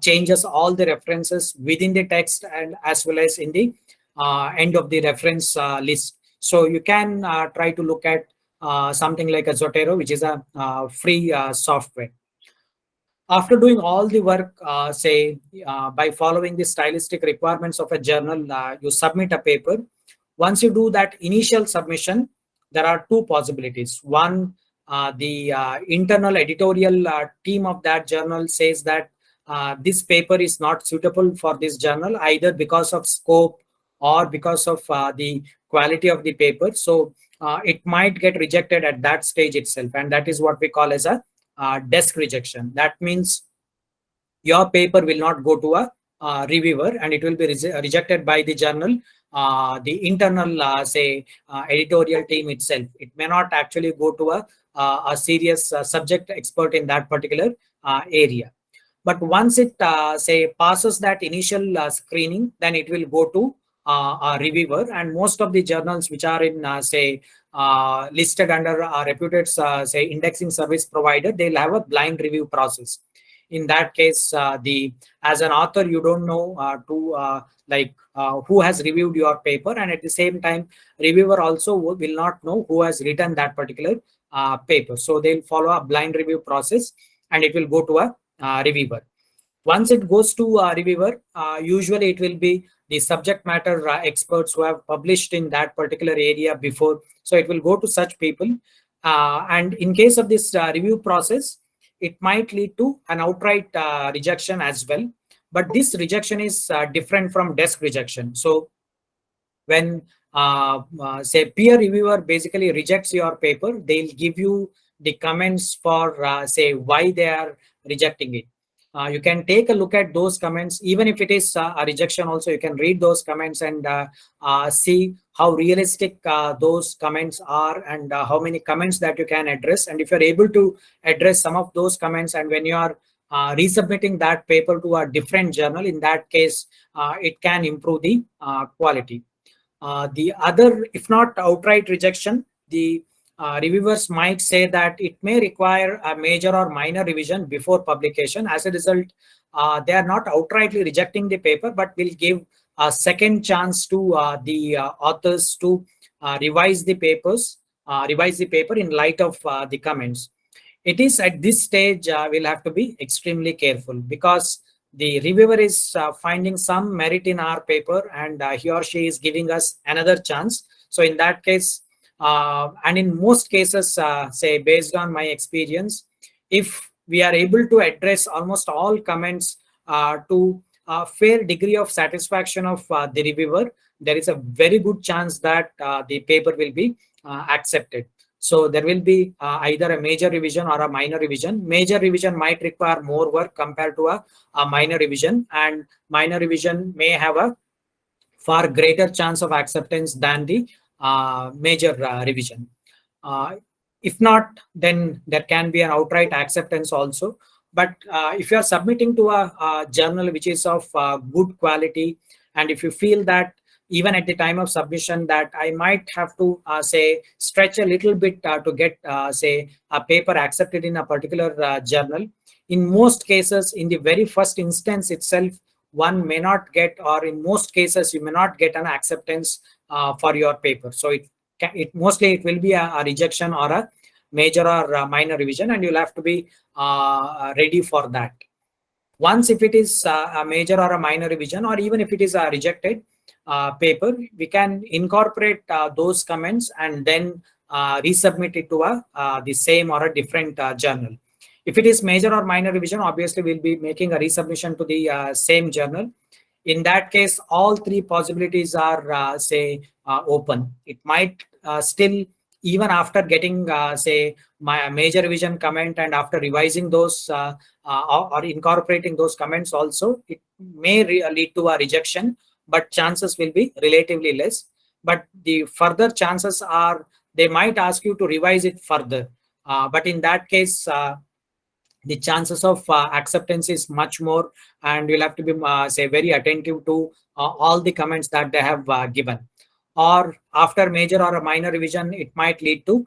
changes all the references within the text and as well as in the end of the reference list. So you can try to look at something like a Zotero, which is a free software. After doing all the work, say by following the stylistic requirements of a journal, you submit a paper. Once you do that initial submission, there are two possibilities. One, the internal editorial team of that journal says that this paper is not suitable for this journal, either because of scope or because of the quality of the paper. So it might get rejected at that stage itself. And that is what we call as a desk rejection. That means your paper will not go to a reviewer and it will be rejected by the journal, the internal, say, editorial team itself. It may not actually go to a serious subject expert in that particular area. But once it, say, passes that initial screening, then it will go to a reviewer. And most of the journals which are in, say, listed under a reputed, say, indexing service provider, they'll have a blind review process. In that case, the as an author, you don't know who has reviewed your paper, and at the same time, reviewer also will not know who has written that particular paper. So they'll follow a blind review process, and it will go to a reviewer. Once it goes to a reviewer, usually it will be the subject matter experts who have published in that particular area before. So it will go to such people. And in case of this review process, it might lead to an outright rejection as well. But this rejection is different from desk rejection. So when say peer reviewer basically rejects your paper, they'll give you the comments for say why they are rejecting it. You can take a look at those comments. Even if it is a rejection also, you can read those comments and see how realistic those comments are, and how many comments that you can address. And if you're able to address some of those comments, and when you are resubmitting that paper to a different journal, in that case, it can improve the quality. The other, if not outright rejection, the reviewers might say that it may require a major or minor revision before publication. As a result, they are not outrightly rejecting the paper, but will give a second chance to the authors to revise the paper in light of the comments. It is at this stage we'll have to be extremely careful, because the reviewer is finding some merit in our paper, and he or she is giving us another chance. So in that case, and in most cases, say based on my experience, if we are able to address almost all comments to a fair degree of satisfaction of the reviewer, there is a very good chance that the paper will be accepted. So there will be either a major revision or a minor revision. Major revision might require more work compared to a minor revision, and minor revision may have a far greater chance of acceptance than the major revision. Uh, if not, then there can be an outright acceptance also. But if you are submitting to a journal which is of good quality, and if you feel that even at the time of submission that I might have to say stretch a little bit to get say a paper accepted in a particular journal, in most cases, in the very first instance itself, one may not get, or in most cases you may not get an acceptance for your paper. So it mostly it will be a rejection or a major or a minor revision, and you'll have to be ready for that. Once if it is a major or a minor revision, or even if it is a rejected paper, we can incorporate those comments and then resubmit it to the same or a different journal. If it is major or minor revision, obviously we'll be making a resubmission to the same journal. In that case, all three possibilities are say open. It might still, even after getting say my major revision comment, and after revising those or incorporating those comments also, it may lead to a rejection, but chances will be relatively less. But the further chances are they might ask you to revise it further. But in that case, the chances of acceptance is much more, and you'll have to be say very attentive to all the comments that they have given. Or after major or a minor revision, it might lead to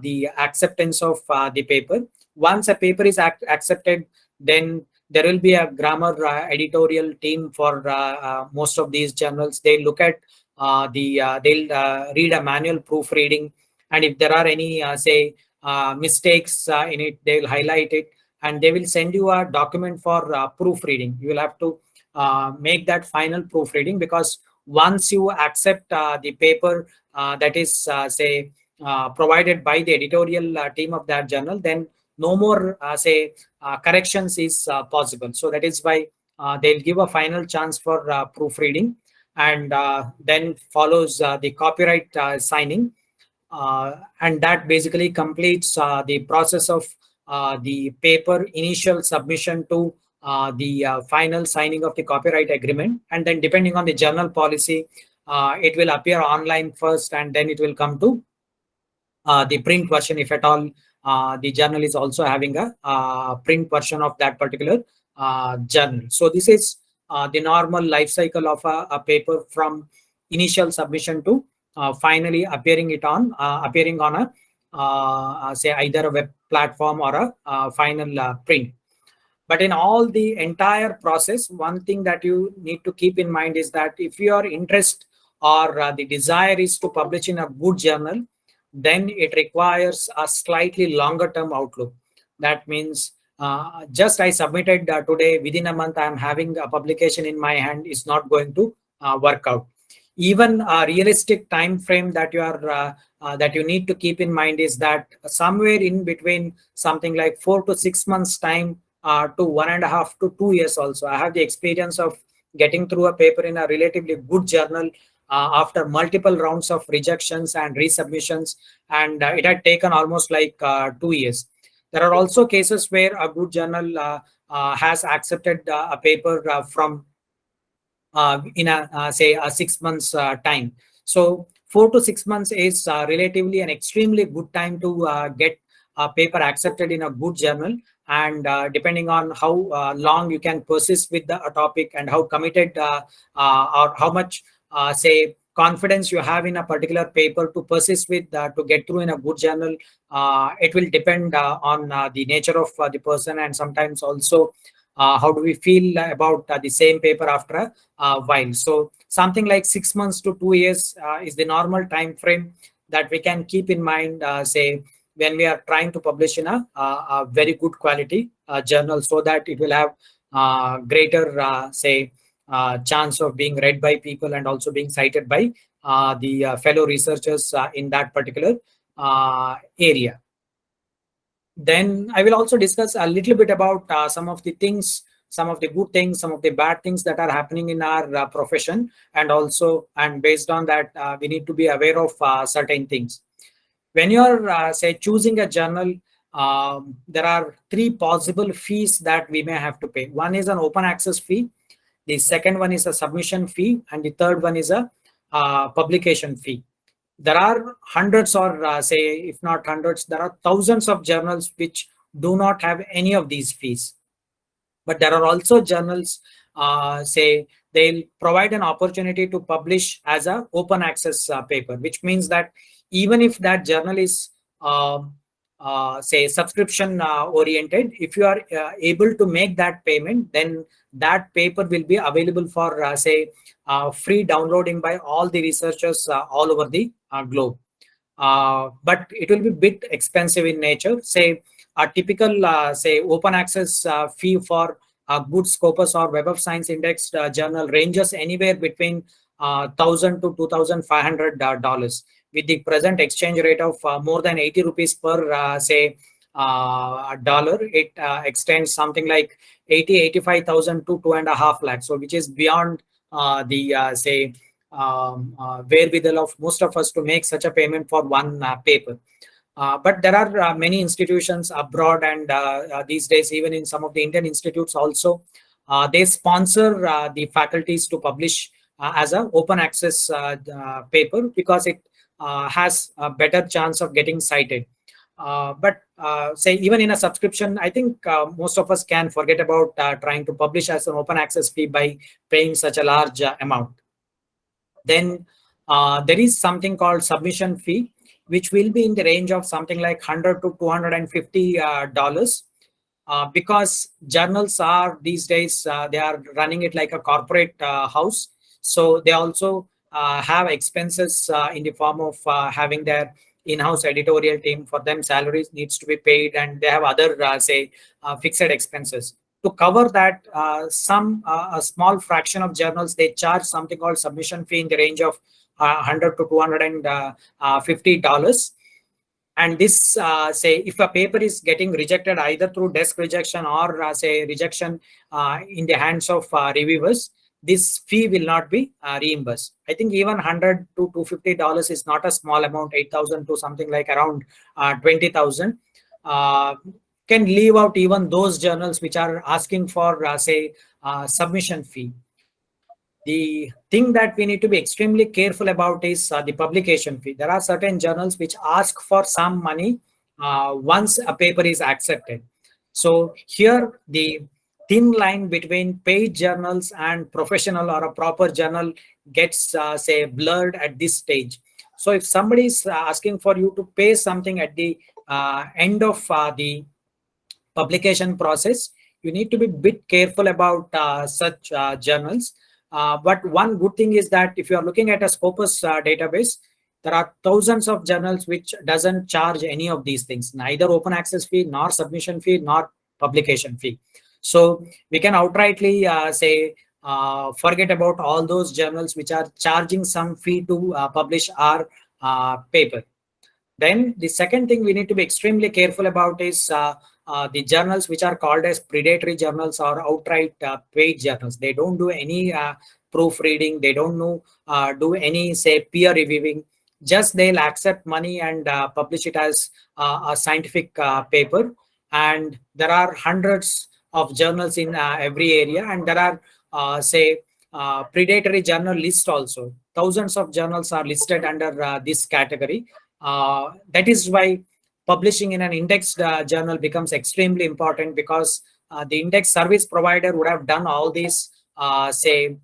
the acceptance of the paper. Once a paper is accepted, then there will be a grammar editorial team for most of these journals. They look at they'll read a manual proofreading, and if there are any say mistakes in it, they will highlight it, and they will send you a document for proofreading. You will have to make that final proofreading, because once you accept the paper that is say provided by the editorial team of that journal, then no more say corrections is possible. So that is why they'll give a final chance for proofreading, and then follows the copyright signing, and that basically completes the process of the paper initial submission to the final signing of the copyright agreement. And then depending on the journal policy, it will appear online first, and then it will come to the print version, if at all the journal is also having a print version of that particular journal. So this is the normal life cycle of a paper, from initial submission to finally appearing on a say either a web platform or a final print. But in all the entire process, one thing that you need to keep in mind is that if your interest or the desire is to publish in a good journal, then it requires a slightly longer term outlook. That means just I submitted today, within a month I am having a publication in my hand is not going to work out. Even a realistic time frame that you need to keep in mind is that somewhere in between something like 4 to 6 months time to 1.5 to 2 years also. I have the experience of getting through a paper in a relatively good journal after multiple rounds of rejections and resubmissions, and it had taken almost like 2 years. There are also cases where a good journal has accepted a paper from in a say a 6 months time. So 4 to 6 months is relatively an extremely good time to get a paper accepted in a good journal. And depending on how long you can persist with the topic, and how committed or how much say confidence you have in a particular paper to persist with to get through in a good journal, it will depend on the nature of the person, and sometimes also how do we feel about the same paper after a while. So something like 6 months to 2 years is the normal time frame that we can keep in mind, say when we are trying to publish in a very good quality journal, so that it will have greater say chance of being read by people, and also being cited by the fellow researchers in that particular area. Then I will also discuss a little bit about some of the things, some of the good things, some of the bad things that are happening in our profession, and also, and based on that, we need to be aware of certain things. When you're say choosing a journal, there are three possible fees that we may have to pay. One is an open access fee, the second one is a submission fee, and the third one is a publication fee. There are hundreds, or say if not hundreds, there are thousands of journals which do not have any of these fees. But there are also journals say they'll provide an opportunity to publish as a open access paper, which means that even if that journal is say subscription oriented, if you are able to make that payment, then that paper will be available for say free downloading by all the researchers all over the globe. But it will be a bit expensive in nature. Say a typical say open access fee for a good Scopus or Web of Science indexed journal ranges anywhere between $1,000 to $2,500. With the present exchange rate of more than 80 rupees per say dollar, it extends something like 85,000 to 2.5 lakhs. So which is beyond the say wherewithal of most of us to make such a payment for one paper. But there are many institutions abroad, and these days even in some of the Indian institutes also, they sponsor the faculties to publish as an open access paper, because it has a better chance of getting cited. But say even in a subscription, I think most of us can forget about trying to publish as an open access fee by paying such a large amount. Then there is something called submission fee, which will be in the range of something like 100 to $250, because journals are these days they are running it like a corporate house, so they also have expenses in the form of having their in-house editorial team. For them, salaries needs to be paid, and they have other say fixed expenses. To cover that, some a small fraction of journals, they charge something called submission fee in the range of 100 to $250. And this say if a paper is getting rejected either through desk rejection or say rejection in the hands of reviewers, this fee will not be reimbursed. I think even 100 to $250 is not a small amount. 8,000 to something like around 20,000 uh, can leave out even those journals which are asking for say submission fee. The thing that we need to be extremely careful about is the publication fee. There are certain journals which ask for some money once a paper is accepted. So here the thin line between paid journals and professional or a proper journal gets say blurred at this stage. So if somebody is asking for you to pay something at the end of the publication process, you need to be a bit careful about such journals. But one good thing is that if you are looking at a Scopus database, there are thousands of journals which doesn't charge any of these things, neither open access fee, nor submission fee, nor publication fee. So we can outrightly say forget about all those journals which are charging some fee to publish our paper. Then the second thing we need to be extremely careful about is the journals which are called as predatory journals or outright paid journals. They don't do any proofreading. They don't do any say peer reviewing. Just they'll accept money and publish it as a scientific paper. And there are hundreds of journals in every area, and there are say predatory journal list also. Thousands of journals are listed under this category. That is why publishing in an indexed journal becomes extremely important, because the index service provider would have done all these say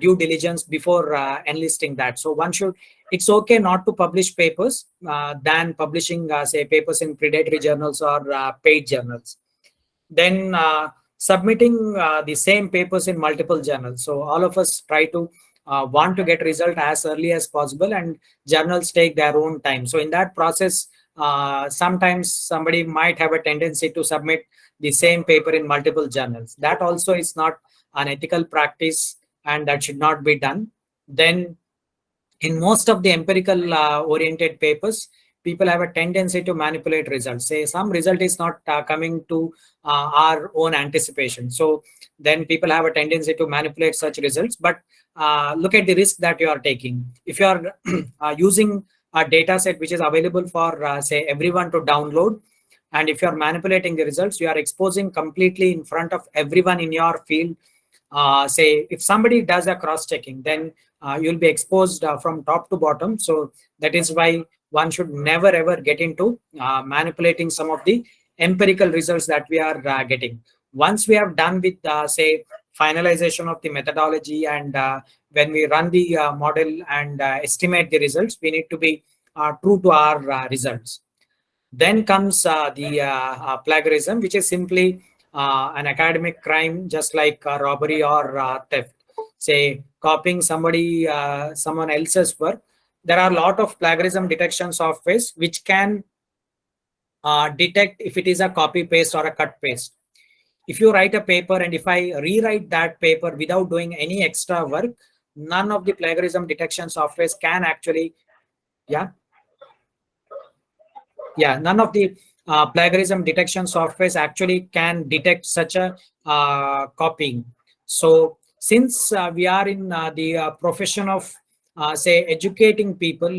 due diligence before enlisting that. So one should, it's okay not to publish papers than publishing say papers in predatory journals or paid journals. Then submitting the same papers in multiple journals. So all of us try to want to get result as early as possible, and journals take their own time. So in that process, sometimes somebody might have a tendency to submit the same paper in multiple journals. That also is not an ethical practice, and that should not be done. Then in most of the empirical oriented papers, people have a tendency to manipulate results. Say some result is not coming to our own anticipation, so then people have a tendency to manipulate such results. But look at the risk that you are taking. If you are using a data set which is available for say everyone to download, and if you are manipulating the results, you are exposing completely in front of everyone in your field. Say if somebody does a cross checking, then you'll be exposed from top to bottom. So that is why one should never ever get into manipulating some of the empirical results that we are getting. Once we have done with say finalization of the methodology, and when we run the model and estimate the results, we need to be true to our results. Then comes the plagiarism, which is simply an academic crime, just like robbery or theft. Say copying someone else's work. There are a lot of plagiarism detection softwares which can detect if it is a copy paste or a cut paste. If you write a paper and if I rewrite that paper without doing any extra work, none of the plagiarism detection softwares can actually, yeah, none of the plagiarism detection softwares actually can detect such a copying. So since we are in the profession of say educating people,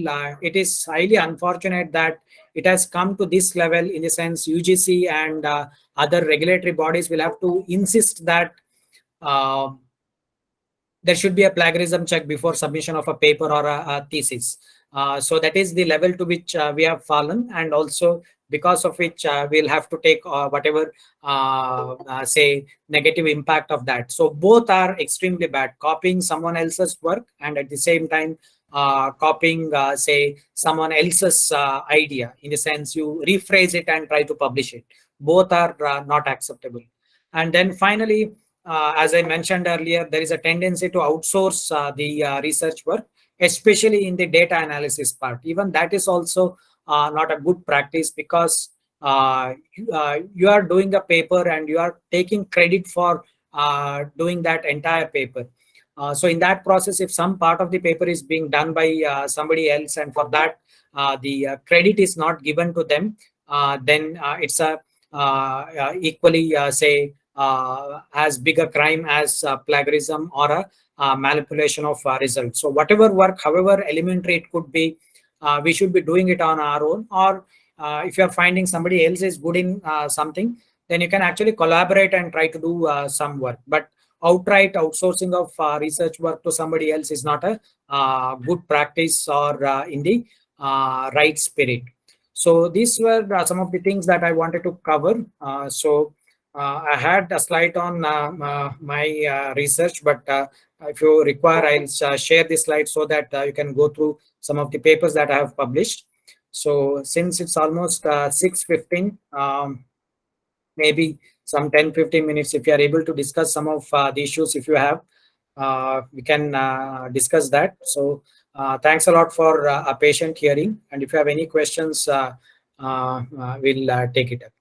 it is highly unfortunate that it has come to this level, in the sense UGC and other regulatory bodies will have to insist that uh, there should be a plagiarism check before submission of a paper or a thesis. So that is the level to which we have fallen. And also because of which we'll have to take whatever say negative impact of that. So both are extremely bad: copying someone else's work and at the same time copying say someone else's idea, in the sense you rephrase it and try to publish it. Both are not acceptable. And then finally, as I mentioned earlier, there is a tendency to outsource the research work, especially in the data analysis part. Even that is also not a good practice, because you are doing a paper and you are taking credit for doing that entire paper. So in that process, if some part of the paper is being done by somebody else, and for that the credit is not given to them, then it's a equally say as big a crime as plagiarism or a manipulation of results. So whatever work, however elementary it could be, we should be doing it on our own. Or if you are finding somebody else is good in something, then you can actually collaborate and try to do some work. But outright outsourcing of research work to somebody else is not a good practice or in the right spirit. So these were some of the things that I wanted to cover. I had a slide on my research, but if you require, I'll share this slide so that you can go through some of the papers that I have published. So since it's almost 6:15, maybe some 10-15 minutes, if you are able to discuss some of the issues, if you have, we can discuss that. So thanks a lot for a patient hearing. And if you have any questions, we'll take it up.